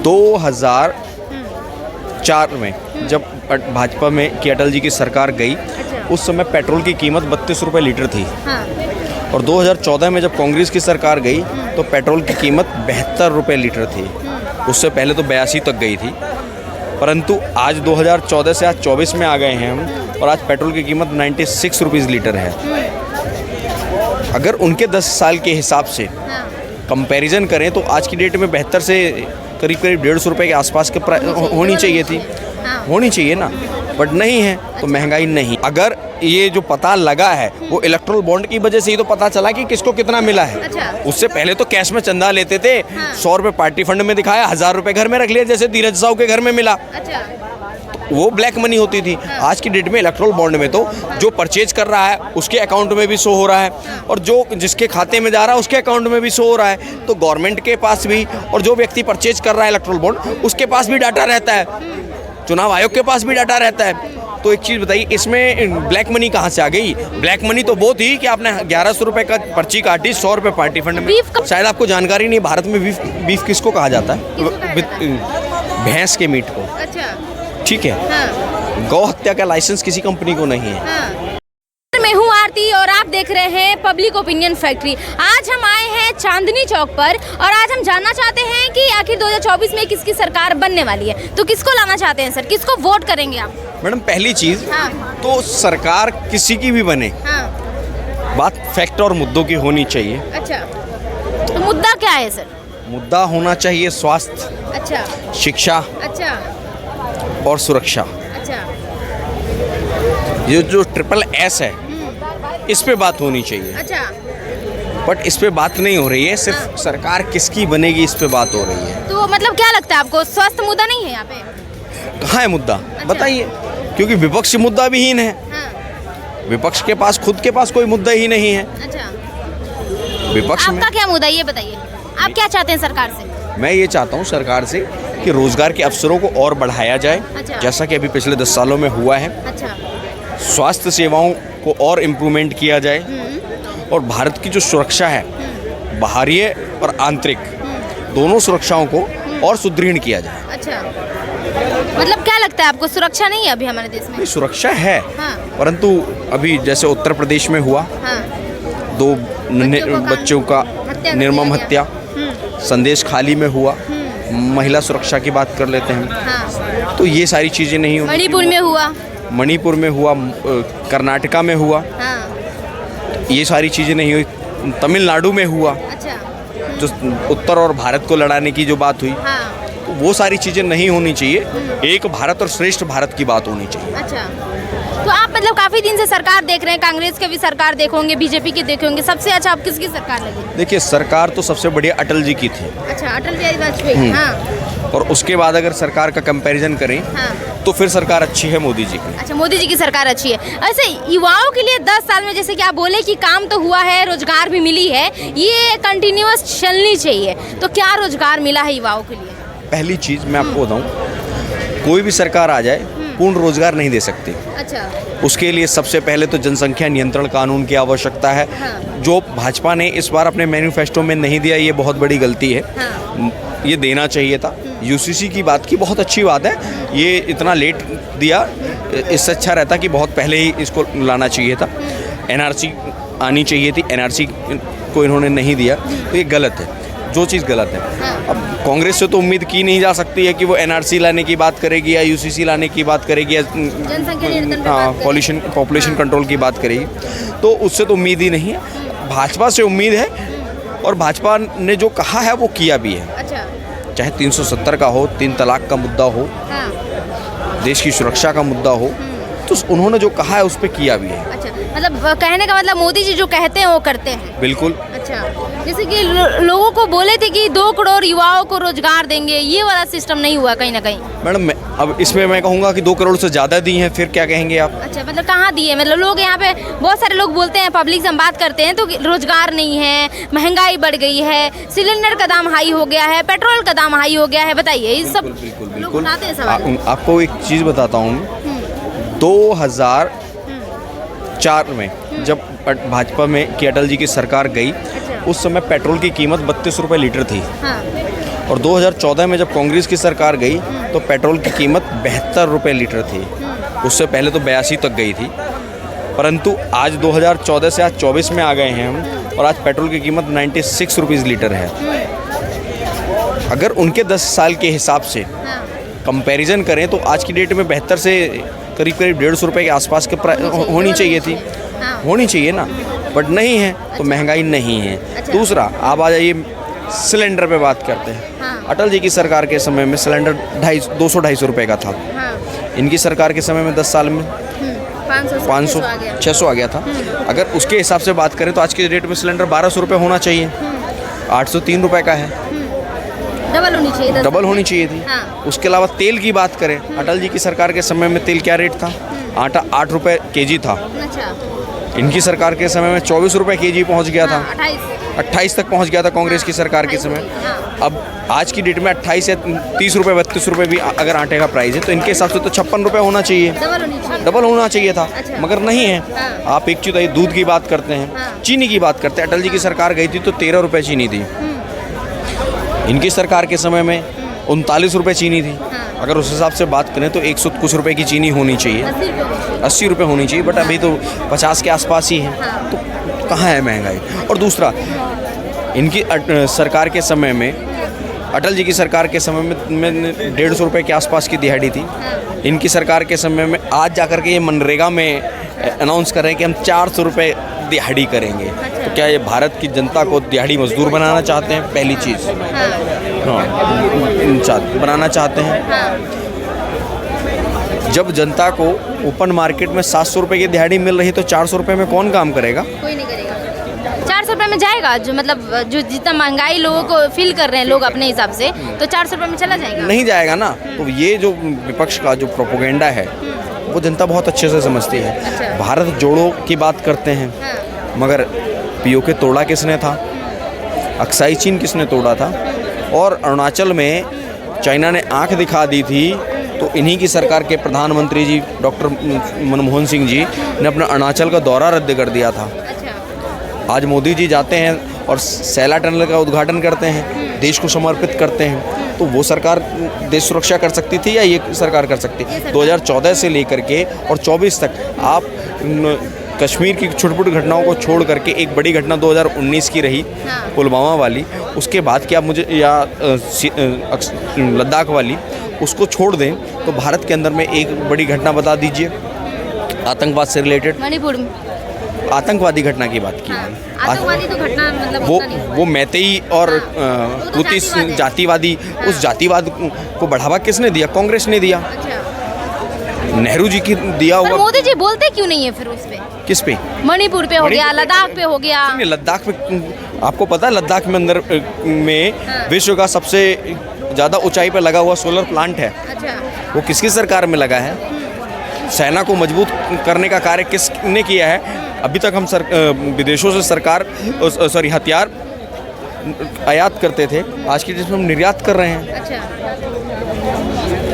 2004 में जब भाजपा में की अटल जी की सरकार गई, उस समय पेट्रोल की कीमत 32 रुपये लीटर थी। और 2014 में जब कांग्रेस की सरकार गई तो पेट्रोल की कीमत 72 रुपये लीटर थी। उससे पहले तो 82 तक गई थी। परंतु आज 2014 से आज 24 में आ गए हैं हम, और आज पेट्रोल की कीमत 96 रुपीज़ लीटर है। अगर उनके 10 साल के हिसाब से कंपैरिजन करें तो आज की डेट में 72 से करीब 150 रुपये के आसपास के होनी चाहिए थी, होनी चाहिए ना, बट नहीं है। तो महंगाई नहीं। अगर ये जो पता लगा है वो इलेक्ट्रल बॉन्ड की वजह से ही तो पता चला कि किसको कितना मिला है। उससे पहले तो कैश में चंदा लेते थे, 100 रुपये पार्टी फंड में दिखाया, 1000 रुपये घर में रख लिया, जैसे धीरज साहू के घर में मिला। वो ब्लैक मनी होती थी। आज की डेट में इलेक्ट्रल बॉन्ड में तो जो परचेज कर रहा है उसके अकाउंट में भी शो हो रहा है, और जो जिसके खाते में जा रहा है उसके अकाउंट में भी शो हो रहा है। तो गवर्नमेंट के पास भी, और जो व्यक्ति परचेज कर रहा है इलेक्ट्रल बॉन्ड, उसके पास भी डाटा रहता है, चुनाव आयोग के पास भी डाटा रहता है। तो एक चीज़ बताइए, इसमें ब्लैक मनी कहाँ से आ गई? ब्लैक मनी तो वो थी कि आपने 1100 रुपये का पर्ची काटी, 100 रुपये पार्टी फंड में। शायद आपको जानकारी नहीं, भारत में बीफ किसको कहा जाता है? भैंस के मीट को। ठीक है। गौ हत्या का लाइसेंस किसी कंपनी को नहीं है। मैं हूँ आरती और आप देख रहे हैं पब्लिक ओपिनियन फैक्ट्री। आज हम आए हैं चांदनी चौक पर और आज हम जानना चाहते हैं कि आखिर 2024 में किसकी सरकार बनने वाली है, तो किसको लाना चाहते हैं सर, किसको वोट करेंगे आप? मैडम पहली चीज तो सरकार किसी की भी बने, बात फैक्ट और मुद्दों की होनी चाहिए। अच्छा, तो मुद्दा क्या है सर? मुद्दा होना चाहिए स्वास्थ्य, अच्छा, शिक्षा, अच्छा, और सुरक्षा। अच्छा, ये जो SSS है इस पे बात होनी चाहिए। अच्छा, बट इस पे बात नहीं हो रही है, सिर्फ सरकार किसकी बनेगी इस पे बात हो रही है। तो मतलब क्या लगता है आपको, स्वास्थ्य मुद्दा नहीं है यहाँ पे? कहाँ है मुद्दा? अच्छा। बताइए, क्योंकि विपक्ष मुद्दा विहीन है। विपक्ष के पास खुद के पास कोई मुद्दा ही नहीं है। अच्छा, विपक्ष में आपका क्या मुद्दा है ये बताइए, आप क्या चाहते हैं सरकार से? मैं ये चाहता हूँ सरकार से कि रोजगार के अवसरों को और बढ़ाया जाए। अच्छा। जैसा कि अभी पिछले 10 सालों में हुआ है। अच्छा, स्वास्थ्य सेवाओं को और इम्प्रूवमेंट किया जाए, और भारत की जो सुरक्षा है, बाहरी और आंतरिक, दोनों सुरक्षाओं को और सुदृढ़ किया जाए। अच्छा, मतलब क्या लगता है आपको, सुरक्षा नहीं है अभी हमारे देश में? सुरक्षा है, परंतु अभी जैसे उत्तर प्रदेश में हुआ, 2 बच्चों का निर्मम हत्या, संदेश खाली में हुआ, महिला सुरक्षा की बात कर लेते हैं। तो ये सारी चीज़ें नहीं हुई। मणिपुर में हुआ, कर्नाटका में हुआ, ये सारी चीज़ें नहीं हुई। तमिलनाडु में हुआ, जो उत्तर और भारत को लड़ाने की जो बात हुई, तो वो सारी चीज़ें नहीं होनी चाहिए। एक भारत और श्रेष्ठ भारत की बात होनी चाहिए। अच्छा, तो आप मतलब काफ़ी दिन से सरकार देख रहे हैं, कांग्रेस के भी सरकार देखोगे, बीजेपी की देखोगे, सबसे अच्छा आप किसकी सरकार लगी? देखिए, सरकार तो सबसे बढ़िया अटल जी की थी। अच्छा, अटल बिहारी वाजपेयी। और उसके बाद अगर सरकार का कंपैरिजन करें तो फिर सरकार अच्छी है मोदी जी की। अच्छा, मोदी जी की सरकार अच्छी है। ऐसे युवाओं के लिए 10 साल में, जैसे कि आप बोले कि काम तो हुआ है, रोजगार भी मिली है, ये कंटिन्यूअस चलनी चाहिए, तो क्या रोजगार मिला है युवाओं के लिए? पहली चीज़ मैं आपको बताऊं, कोई भी सरकार आ जाए पूर्ण रोजगार नहीं दे सकती। अच्छा, उसके लिए सबसे पहले तो जनसंख्या नियंत्रण कानून की आवश्यकता है, जो भाजपा ने इस बार अपने मैनिफेस्टो में नहीं दिया, ये बहुत बड़ी गलती है। ये देना चाहिए था। यूसीसी की बात की, बहुत अच्छी बात है, ये इतना लेट दिया, इससे अच्छा रहता कि बहुत पहले ही इसको लाना चाहिए था। एनआरसी आनी चाहिए थी, एनआरसी को इन्होंने नहीं दिया, तो ये गलत है, जो चीज़ गलत है। अब कांग्रेस से तो उम्मीद की नहीं जा सकती है कि वो एनआरसी लाने की बात करेगी या यूसीसी लाने की बात करेगी या पॉपुलेशन कंट्रोल की बात करेगी, तो उससे तो उम्मीद ही नहीं है। भाजपा से उम्मीद है, और भाजपा ने जो कहा है वो किया भी है। अच्छा, चाहे 370 का हो, 3 तलाक का मुद्दा हो, देश की सुरक्षा का मुद्दा हो, तो उन्होंने जो कहा है उस पर किया भी है। अच्छा, मतलब कहने का मतलब मोदी जी जो कहते हैं वो करते हैं। बिल्कुल। अच्छा, जैसे कि लोगों को बोले थे कि 2 करोड़ युवाओं को रोजगार देंगे, ये वाला सिस्टम नहीं हुआ कहीं ना कहीं। मैडम अब इसमें मैं कहूँगा कि 2 करोड़ से ज़्यादा दी हैं, फिर क्या कहेंगे आप? अच्छा, मतलब कहाँ दिए? मतलब लोग यहाँ पे बहुत सारे लोग बोलते हैं, पब्लिक से हम बात करते हैं तो रोजगार नहीं है, महंगाई बढ़ गई है, सिलेंडर का दाम हाई हो गया है, पेट्रोल का दाम हाई हो गया है, बताइए ये सब लोग उठाते हैं सवाल। आपको एक चीज़ बताता हूँ, 2004 में जब भाजपा में की अटल जी की सरकार गई, उस समय पेट्रोल की कीमत 32 रुपये लीटर थी। और 2014 में जब कांग्रेस की सरकार गई तो पेट्रोल की कीमत 72 रुपये लीटर थी। उससे पहले तो 82 तक गई थी, परंतु आज 2014 से आज 24 में आ गए हैं हम, और आज पेट्रोल की कीमत 96 रुपीज़ लीटर है। अगर उनके 10 साल के हिसाब से कंपैरिजन करें तो आज की डेट में 72 से करीब करीब 150 रुपये के आसपास के होनी चाहिए थी, होनी चाहिए ना, बट नहीं है, तो महंगाई नहीं है। दूसरा, आप आ जाइए सिलेंडर पे बात करते हैं। अटल जी की सरकार के समय में सिलेंडर 200-250 रुपये का था। इनकी सरकार के समय में 10 साल में 500-600 आ गया था। अगर उसके हिसाब से बात करें तो आज के डेट में सिलेंडर 1200 रुपये होना चाहिए, 803 रुपये का है, डबल होनी चाहिए थी। उसके अलावा तेल की बात करें, अटल जी की सरकार के समय में तेल क्या रेट था? आटा 8 रुपये केजी था। इनकी सरकार के समय में 24 रुपये केजी पहुंच गया था, 28 तक पहुंच गया था कांग्रेस की सरकार के समय। अब आज की डेट में 28 या 30 रुपये 32 रुपये भी अगर आटे का प्राइस है तो इनके हिसाब से तो 56 रुपये होना चाहिए, डबल होना चाहिए था, मगर नहीं है। आप एक चीज़ दूध की बात करते हैं, चीनी की बात करते हैं, अटल जी की सरकार गई थी तो 13 रुपये चीनी थी। इनकी सरकार के समय में 39 रुपये चीनी थी। अगर उस हिसाब से बात करें तो 100 कुछ रुपये की चीनी होनी चाहिए, 80 रुपये होनी चाहिए, बट अभी तो 50 के आसपास ही है, तो कहाँ है महंगाई? और दूसरा, इनकी सरकार के समय में, अटल जी की सरकार के समय में 150 रुपये के आसपास की दिहाड़ी थी। इनकी सरकार के समय में आज जाकर के ये मनरेगा में अनाउंस कर रहे हैं कि हम 400 रुपये दिहाड़ी करेंगे। तो क्या ये भारत की जनता को दिहाड़ी मजदूर बनाना चाहते हैं? पहली चीज़, हाँ, बनाना चाहते हैं। जब जनता को ओपन मार्केट में 700 रुपये की दिहाड़ी मिल रही तो 400 रुपये में कौन काम करेगा? कोई नहीं करेगा। 400 रुपये में जाएगा जो, मतलब जो जितना महंगाई लोगों को फील कर रहे हैं लोग अपने हिसाब से, तो 400 रुपये में चला जाएगा? नहीं जाएगा ना। तो ये जो विपक्ष का जो प्रोपोगेंडा है वो जनता बहुत अच्छे से समझती है। अच्छा। भारत जोड़ो की बात करते हैं, मगर पीओके तोड़ा किसने था? अक्साई चीन किसने तोड़ा था? और अरुणाचल में चाइना ने आंख दिखा दी थी तो इन्हीं की सरकार के प्रधानमंत्री जी डॉक्टर मनमोहन सिंह जी ने अपना अरुणाचल का दौरा रद्द कर दिया था। आज मोदी जी जाते हैं और सैला टनल का उद्घाटन करते हैं, देश को समर्पित करते हैं, तो वो सरकार देश सुरक्षा कर सकती थी या ये सरकार कर सकती? 2014 से लेकर के और 24 तक आप कश्मीर की छोटी छोटी घटनाओं को छोड़ करके, एक बड़ी घटना 2019 की रही पुलवामा वाली, उसके बाद क्या मुझे या लद्दाख वाली, उसको छोड़ दें तो भारत के अंदर में एक बड़ी घटना बता दीजिए आतंकवाद से रिलेटेड। मणिपुर में आतंकवादी घटना की बात की। आतंकवादी तो घटना मतलब वो मैतेई और कुतीस जातिवादी, उस जातिवाद को बढ़ावा किसने दिया? कांग्रेस ने दिया। नेहरू जी की दिया हुआ। मोदी जी बोलते क्यों नहीं है फिर उस पे? किस पे? मणिपुर पे हो गया, लद्दाख पे हो गया। लद्दाख में आपको पता है, लद्दाख में अंदर में विश्व का सबसे ज़्यादा ऊंचाई पे लगा हुआ सोलर प्लांट है। वो किसकी सरकार में लगा है? सेना को मजबूत करने का कार्य किसने किया है? अभी तक हम विदेशों से हथियार आयात करते थे, आज की डेट में हम निर्यात कर रहे हैं।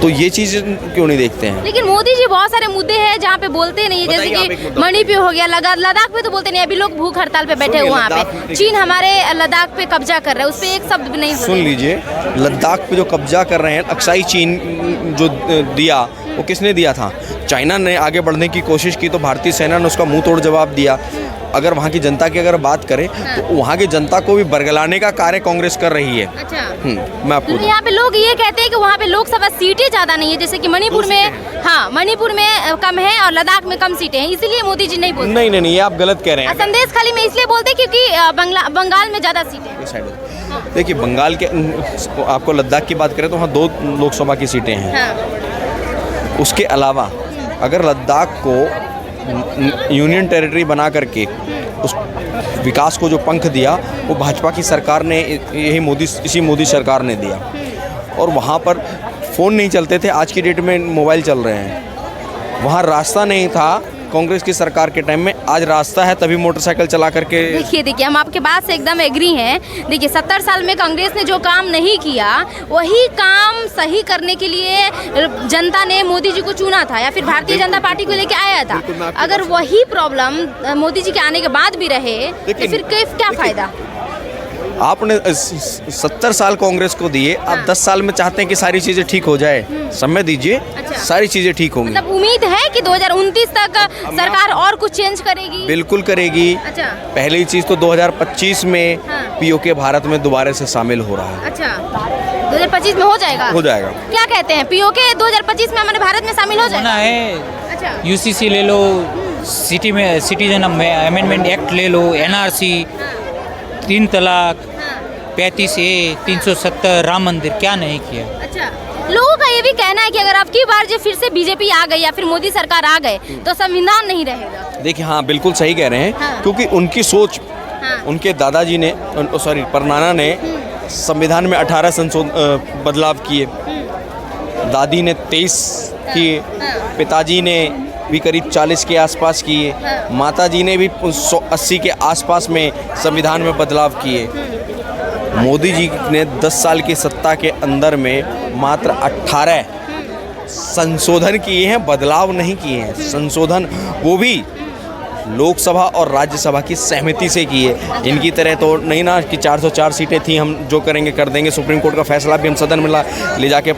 तो ये चीज़ क्यों नहीं देखते हैं? लेकिन मोदी जी बहुत सारे मुद्दे हैं जहाँ पे बोलते नहीं है, जैसे कि मणिपुर हो गया, लद्दाख पे तो बोलते नहीं। अभी लोग भूख हड़ताल पे बैठे हुए वहाँ पे, चीन हमारे लद्दाख पे कब्जा कर रहा है, उस पर एक शब्द भी नहीं। सुन लीजिए, लद्दाख पे जो कब्जा कर रहे हैं, अक्साई चीन जो दिया, वो किसने दिया था? चाइना ने आगे बढ़ने की कोशिश की तो भारतीय सेना ने उसका मुंह तोड़ जवाब दिया। अगर वहाँ की जनता की अगर बात करें तो वहाँ की जनता को भी बरगलाने का कार्य कांग्रेस कर रही है। मैं आपको यहाँ पे लोग ये कहते हैं कि वहाँ पे लोकसभा सीटें ज़्यादा नहीं है, जैसे कि मणिपुर में, हाँ मणिपुर में कम है और लद्दाख में कम सीटें हैं, इसीलिए मोदी जी नहीं बोलते। नहीं, ये आप गलत कह रहे हैं। संदेश खाली में इसलिए बोलते हैं क्योंकि बंगाल में ज़्यादा सीटें। देखिए, बंगाल के आपको लद्दाख की बात करें तो वहाँ 2 लोकसभा की सीटें हैं। उसके अलावा अगर लद्दाख को यूनियन टेरिटरी बना करके उस विकास को जो पंख दिया, वो भाजपा की सरकार ने, इसी मोदी सरकार ने दिया। और वहाँ पर फ़ोन नहीं चलते थे, आज की डेट में मोबाइल चल रहे हैं। वहाँ रास्ता नहीं था कांग्रेस की सरकार के टाइम में, आज रास्ता है, तभी मोटरसाइकिल चला करके। देखिए हम आपके बात से एकदम एग्री हैं। देखिए 70 साल में कांग्रेस ने जो काम नहीं किया, वही काम सही करने के लिए जनता ने मोदी जी को चुना था या फिर भारतीय जनता पार्टी को लेके आया था। अगर वही प्रॉब्लम मोदी जी के आने के बाद भी रहे तो फिर क्या फायदा? आपने 70 साल कांग्रेस को दिए, आप 10 साल में चाहते हैं कि सारी चीजें ठीक हो जाए। समय दीजिए, सारी चीजें ठीक होंगी। मतलब उम्मीद है कि 2029 तक सरकार और कुछ चेंज करेगी? बिल्कुल करेगी। अच्छा। पहली चीज तो 2025 में हाँ। पीओके भारत में दोबारा से शामिल हो रहा है। अच्छा, 2025 में हो जाएगा? हो जाएगा। क्या कहते हैं, पीओके 2025 में हमारे भारत में शामिल हो जाएगा? होना है। अच्छा। यूसीसी ले लो, सिटी में सिटीजन अमेंडमेंट एक्ट ले लो, एनआरसी, 3 तलाक, 35A, 370, राम मंदिर, क्या नहीं किया। अच्छा, लोगों का ये भी कहना है कि अगर अब की बार जो फिर से बीजेपी आ गई या फिर मोदी सरकार आ गए तो संविधान नहीं रहेगा। देखिए, हाँ बिल्कुल सही कह रहे हैं। हाँ। क्योंकि उनकी सोच, हाँ। उनके दादाजी ने, सॉरी परनाना ने संविधान में 18 बदलाव किए, दादी ने 23 किए, पिताजी ने भी करीब 40 के आसपास किए, माताजी ने भी 80 के आसपास में संविधान में बदलाव किए। मोदी जी ने 10 साल की सत्ता के अंदर में मात्र 18 संशोधन किए हैं, बदलाव नहीं किए हैं। संशोधन वो भी लोकसभा और राज्यसभा की सहमति से किए। इनकी तरह तो नहीं ना कि 404 सीटें थी, हम जो करेंगे कर देंगे, सुप्रीम कोर्ट का फैसला भी हम सदन में ले जाके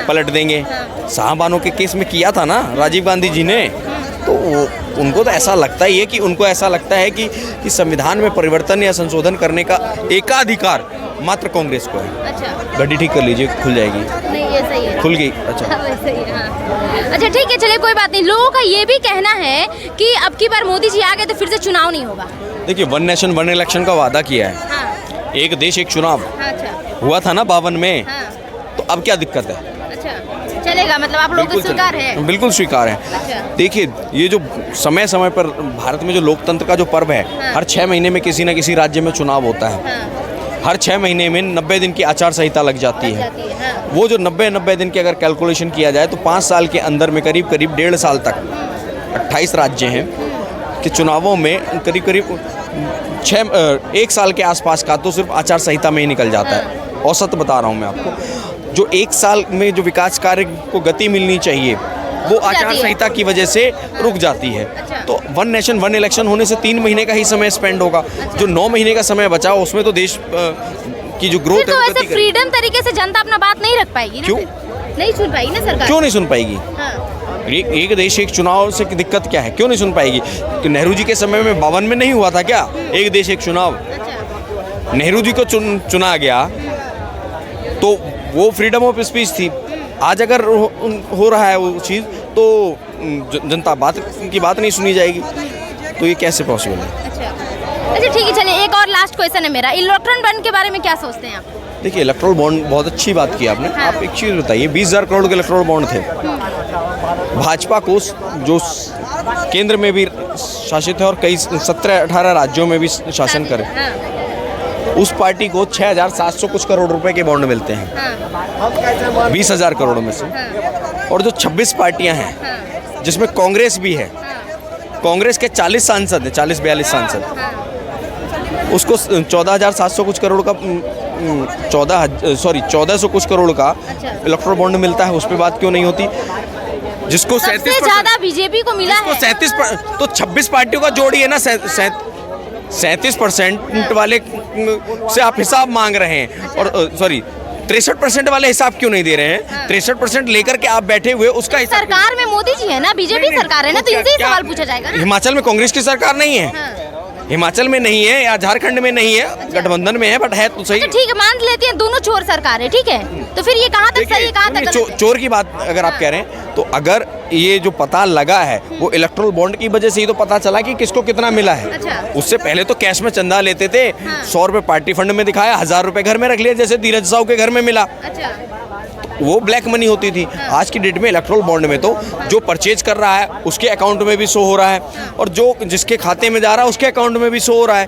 पलट देंगे। साहबानों के केस में किया था ना राजीव गांधी जी ने। तो उनको तो ऐसा लगता ही है कि उनको ऐसा लगता है कि संविधान में परिवर्तन या संशोधन करने का एकाधिकार मात्र कांग्रेस को है। अच्छा, गड्डी ठीक कर लीजिए, खुल जाएगी। नहीं ये सही है, खुल गई। अच्छा, वैसे ही है, हाँ। अच्छा ठीक है, चलिए कोई बात नहीं। लोगों का ये भी कहना है कि अब की बार मोदी जी आ गए तो फिर से चुनाव नहीं होगा। देखिए, 1 नेशन 1 इलेक्शन का वादा किया है। हाँ। एक देश एक चुनाव अच्छा। हुआ था ना 52 में। हाँ। तो अब क्या दिक्कत है? अच्छा, चलेगा, मतलब आप लोग को स्वीकार है? बिल्कुल स्वीकार है। अच्छा। देखिए, ये जो समय समय पर भारत में जो लोकतंत्र का जो पर्व है, हाँ। हर 6 महीने में किसी न किसी राज्य में चुनाव होता है। हाँ। हर 6 महीने में 90 दिन की आचार संहिता लग जाती है। हाँ। वो जो 90 दिन की अगर कैलकुलेशन किया जाए तो 5 साल के अंदर में करीब 1.5 साल तक 28 राज्य हैं कि चुनावों में करीब 1 साल के आसपास का तो सिर्फ आचार संहिता में ही निकल जाता है। औसत बता रहा हूँ मैं आपको। जो 1 साल में जो विकास कार्य को गति मिलनी चाहिए वो आचार संहिता की वजह से रुक जाती है। तो 1 नेशन 1 इलेक्शन होने से 3 महीने का ही समय स्पेंड होगा। जो 9 महीने का समय बचा उसमें तो देश की जो ग्रोथ तो है ऐसे फ्रीडम तरीके से जनता अपना बात नहीं रख पाएगी ना? क्यों नहीं सुन पाएगी ना सरकार? क्यों नहीं सुन पाएगी? हाँ। एक देश एक चुनाव से दिक्कत क्या है? क्यों नहीं सुन पाएगी? कि नेहरू जी के समय में 52 में नहीं हुआ था क्या एक देश एक चुनाव? अच्छा। नेहरू जी को चुना गया तो वो फ्रीडम ऑफ स्पीच थी। आज अगर हो रहा है वो चीज़ तो जनता की बात नहीं सुनी जाएगी, तो ये कैसे पॉसिबल है? अच्छा ठीक है, चलिए एक और लास्ट क्वेश्चन है मेरा। इलेक्ट्रॉन बॉन्ड के बारे में क्या सोचते हैं आप? देखिए, इलेक्ट्रोल बॉन्ड बहुत अच्छी बात की आपने। हाँ। आप एक चीज़ बताइए, 20,000 करोड़ के इलेक्ट्रोल बॉन्ड थे। भाजपा को जो केंद्र में भी शासित है और कई 17-18 राज्यों में भी शासन करे, उस पार्टी को 6,700 कुछ करोड़ रुपए के बॉन्ड मिलते हैं 20,000 करोड़ में से। और जो 26 पार्टियां हैं जिसमें कांग्रेस भी है, कांग्रेस के 40 सांसद हैं, 40-42 सांसद, उसको 14,700 कुछ करोड़ का 1400 कुछ करोड़ का इलेक्ट्रोल बॉन्ड मिलता है। उस पर बात क्यों नहीं होती? जिसको सबसे ज्यादा बीजेपी को मिला है। 37 तो 26 पार्टियों का जोड़िए ना, 37% वाले से आप हिसाब मांग रहे हैं। और सॉरी 63% वाले हिसाब क्यों नहीं दे रहे हैं? 63% लेकर के आप बैठे हुए उसका सरकार में मोदी जी है ना, बीजेपी सरकार है ना, तो इनसे ही सवाल पूछा जाएगा ना। हिमाचल में कांग्रेस की सरकार नहीं है। हिमाचल में नहीं है या झारखंड में नहीं है, गठबंधन में है, बट है तो सही। अच्छा ठीक है, मान लेते हैं दोनों चोर सरकार है, ठीक है, तो फिर ये कहाँ तक सही है कहाँ तक गलत? चोर की बात अगर आप कह रहे हैं तो अगर ये जो पता लगा है वो इलेक्ट्रोल बॉन्ड की वजह से ही तो पता चला कि किसको कितना मिला है। अच्छा। उससे पहले तो कैश में चंदा लेते थे, 100 रुपए पार्टी फंड में दिखाया, 1,000 रुपए घर में रख लिया, जैसे धीरज साहू के घर में मिला। अच्छा। वो ब्लैक मनी होती थी। आज की डेट में इलेक्ट्रोल बॉन्ड में तो जो परचेज कर रहा है उसके अकाउंट में भी शो हो रहा है और जो जिसके खाते में जा रहा है उसके अकाउंट में भी शो हो रहा है।